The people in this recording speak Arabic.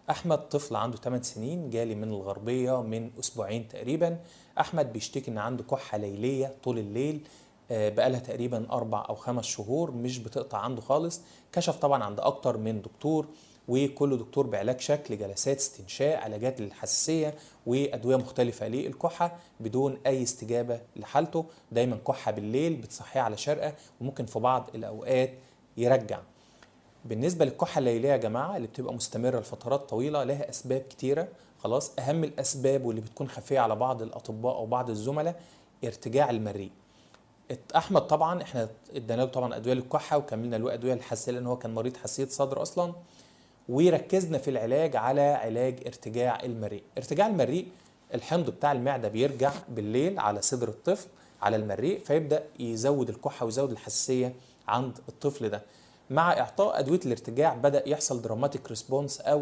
احمد طفل عنده 8 سنين، جالي من الغربيه من اسبوعين تقريبا. احمد بيشتكي ان عنده كحه ليليه طول الليل، بقالها تقريبا 4 أو 5 شهور مش بتقطع عنده خالص. كشف طبعا عند اكتر من دكتور، وكل دكتور بعلاج شكل، جلسات استنشاق، علاجات للحساسيه، وادويه مختلفه للكحه، بدون اي استجابه لحالته. دايما كحه بالليل بتصحيه على شرقه، وممكن في بعض الاوقات يرجع. بالنسبة للكحة الليلية يا جماعة اللي بتبقى مستمرة لفترات طويلة، لها أسباب كتيرة. خلاص، أهم الأسباب واللي بتكون خفية على بعض الأطباء أو بعض الزملاء ارتجاع المريء. أحمد طبعا احنا ادينا له طبعا أدوية للكحة، وكملنا له أدوية للحساسية لأن هو كان مريض حساسية صدر أصلا. وركزنا في العلاج على علاج ارتجاع المريء. ارتجاع المريء، الحمض بتاع المعدة بيرجع بالليل على صدر الطفل على المريء، فيبدأ يزود الكحة ويزود الحساسية عند الطفل ده. مع إعطاء أدوية الارتجاع بدأ يحصل دراماتيك ريسبونس، أو